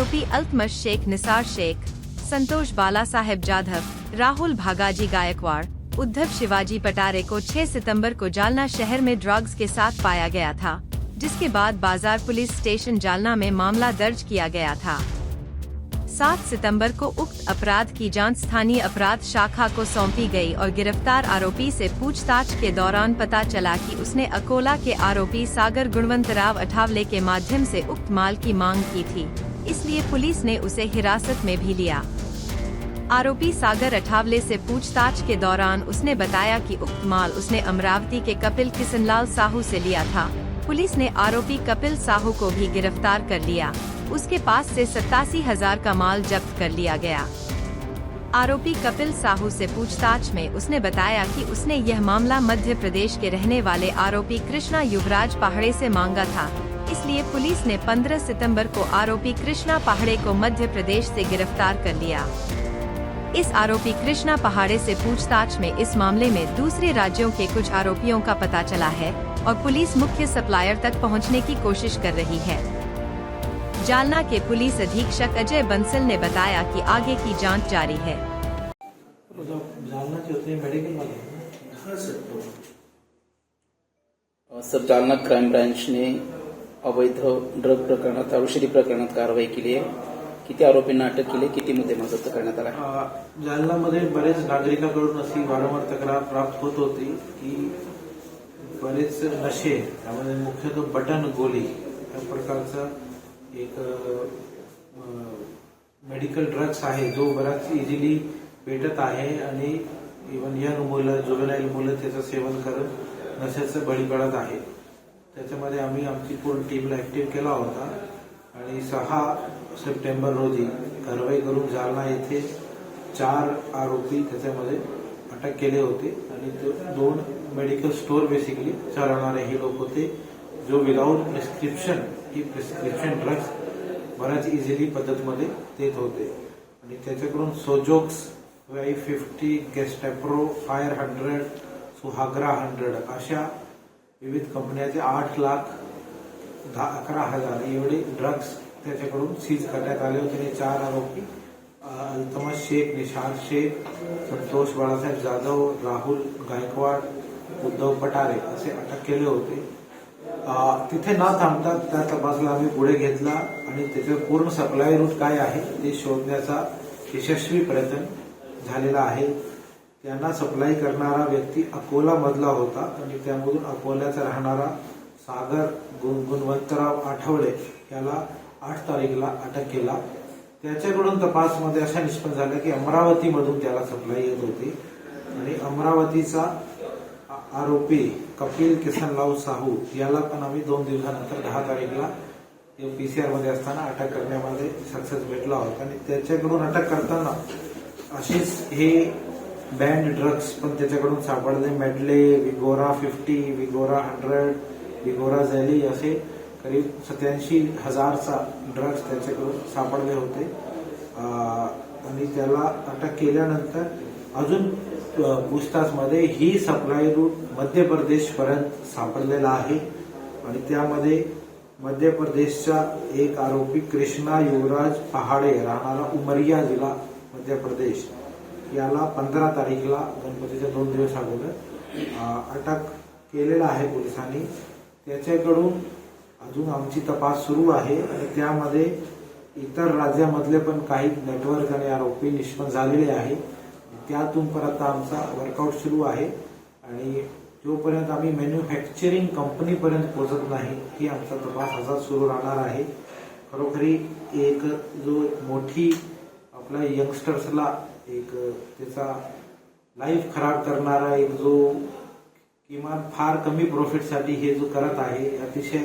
आरोपी अल्तमश शेख, निसार शेख, संतोष बाला साहेब जाधव, राहुल भागाजी गायकवाड़, उद्धव शिवाजी पटारे को 6 सितंबर को जालना शहर में ड्रग्स के साथ पाया गया था, जिसके बाद बाजार पुलिस स्टेशन जालना में मामला दर्ज किया गया था। 7 सितंबर को उक्त अपराध की जांच स्थानीय अपराध शाखा को सौंपी गई और गिरफ्तार आरोपी से पूछताछ के दौरान पता चला कि उसने अकोला के आरोपी सागर गुणवंतराव अठावले के माध्यम से उक्त माल की मांग की थी, इसलिए पुलिस ने उसे हिरासत में भी लिया। आरोपी सागर अठावले से पूछताछ के दौरान उसने बताया कि उक्त माल उसने अमरावती के कपिल किशनलाल साहू से लिया था। पुलिस ने आरोपी कपिल साहू को भी गिरफ्तार कर लिया। उसके पास से 87,000 का माल जब्त कर लिया गया। आरोपी कपिल साहू से पूछताछ में उसने बताया कि उसने यह मामला मध्य प्रदेश के रहने वाले आरोपी कृष्णा युवराज पहाड़े से मांगा था, इसलिए पुलिस ने 15 सितंबर को आरोपी कृष्णा पहाड़े को मध्य प्रदेश से गिरफ्तार कर लिया। इस आरोपी कृष्णा पहाड़े से पूछताछ में इस मामले में दूसरे राज्यों के कुछ आरोपियों का पता चला है और पुलिस मुख्य सप्लायर तक पहुंचने की कोशिश कर रही है। जालना के पुलिस अधीक्षक अजय बंसल ने बताया कि आगे की जांच जारी है। सब जालना क्राइम ब्रांच ने अवैध ड्रग प्रकरणात, औषधी प्रकरणात कारवाई केली आहे। किती आरोपींना अटक केली, किती मुद्देमाल जप्त करण्यात आला? जालनामध्ये बरेच नागरिकांकडून अशी वारंवार तक्रार प्राप्त होत होती की बरेच नशे, त्यामध्ये मुख्यतः बटन गोली या प्रकारचा एक मेडिकल ड्रग्स आहे जो बराच इझिली भेटत आहे आणि इव्हन यंग मुलं, जुवेनाईल मुलं त्याचं सेवन करत नशेचं बळी पडत आहे। त्याच्यामध्ये आम्ही आमची पूर्ण टीमला ऍक्टिव्ह केला होता आणि 6 सप्टेंबर रोजी कारवाई करून जालना येथे 4 आरोपी त्याच्यामध्ये अटक केले होते आणि 2 मेडिकल स्टोर बेसिकली चालवणारे हे लोक होते, जो विदाउट प्रिस्क्रिप्शन ही प्रिस्क्रिप्शन ड्रग्स बऱ्याच इझिली पद्धतीमध्ये देत होते आणि त्याच्याकडून सोजोक्स, Y50, गेस्टॅप्रो, फायर 100, सुहागरा 100 अशा विविध कंपन्याचे 8,11,000 एवढे ड्रग्स त्याच्याकडून सीज करण्यात आले होते आणि 4 आरोपी अल्तमश शेख, निसार शेख, संतोष बाळासाहेब जाधव, राहुल गायकवाड, उद्धव पटारे असे अटक केले होते। तिथे न थांबता त्या तपासला आम्ही पुढे घेतला आणि त्याचे पूर्ण सप्लाय रूट काय आहे ते शोधण्याचा यशस्वी प्रयत्न झालेला आहे। त्यांना सप्लाय करणारा व्यक्ती अकोला मधला होता आणि त्यामधून अकोल्याचा राहणारा सागर गुणवंतराव आठवले याला 8 तारीखला अटक केला। त्याच्याकडून तपासमध्ये अशा निष्पन्न झालं की अमरावती मधून त्याला सप्लाय येत होती आणि अमरावतीचा आरोपी कपिल किशनलाल साहू याला पण आम्ही 2 दिवसानंतर 10 तारीखला पीसीआर मध्ये असताना अटक करण्यामध्ये सक्सेस भेटला होता आणि त्याच्याकडून अटक करताना असेच हे बँड ड्रग्स पण त्याच्याकडून सापडले। मेडले, विगोरा 50, विगोरा 100, विगोरा झेली असे करीब 87,000चा ड्रग्स त्याच्याकडून सापडले होते आणि त्याला अटक केल्यानंतर अजून पूछताछमध्ये ही सप्लाय रूट मध्य प्रदेश पर्यंत सापडलेला आहे आणि त्यामध्ये मध्य प्रदेशचा एक आरोपी कृष्णा युवराज पहाड़े राहणारा उमरिया जिल्हा मध्य प्रदेश याला 15 तारीखला गणपतीच्या 2 दिवस अगोदर अटक केलेला आहे पोलिसांनी। त्याच्याकडून अजून आमची तपास सुरू आहे आणि त्यामध्ये इतर राज्यामधले पण काही नेटवर्क आणि आरोपी निष्पन्न झालेले आहे। त्यातून परत आमचा वर्कआउट सुरू आहे आणि जोपर्यंत आम्ही मॅन्युफॅक्चरिंग कंपनीपर्यंत पोहोचत नाही ही आमचा तपास असा सुरू राहणार आहे। खरोखरी एक जो मोठी आपल्या यंगस्टर्सला एक त्याचा लाईफ खराब करणारा एक जो किमान फार कमी प्रॉफिटसाठी हे जो करत आहे अतिशय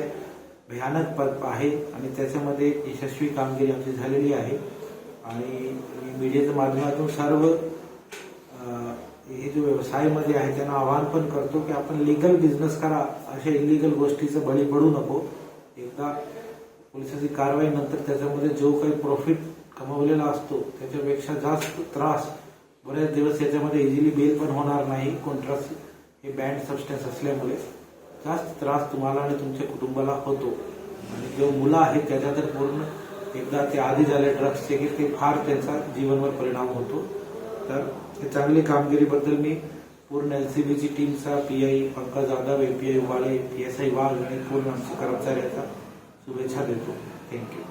भयानक आहे आणि त्याच्यामध्ये यशस्वी कामगिरी आमची झालेली आहे आणि मीडियाच्या माध्यमातून सर्व हे जो व्यवसायामध्ये आहे त्यांना आवाहन पण करतो की आपण लीगल बिझनेस करा, अशा इलिगल गोष्टीचं बळी पडू नको। एकदा पोलिसांची कारवाई नंतर त्याच्यामध्ये जो काही प्रॉफिट कमवलेला असतो त्याच्यापेक्षा जास्त त्रास बरेच दिवस याच्यामध्ये इझिली बेल पण होणार नाही। कॉन्ट्रास्ट हे बँड सबस्टन्स असल्यामुळे जास्त त्रास तुम्हाला आणि तुमच्या कुटुंबाला होतो आणि जो मुलं आहेत त्याच्या तर पूर्ण एकदा ते आधी झाले ड्रग्सचे की ते फार त्यांचा जीवनवर परिणाम होतो. तर हे चांगली कामगिरीबद्दल मी पूर्ण एलसीबीची टीमचा, PI Pankaj Jadhav, API Ubale, PSI Wagh आणि पूर्ण आमच्या कर्मचाऱ्यांचा शुभेच्छा देतो. थँक्यू.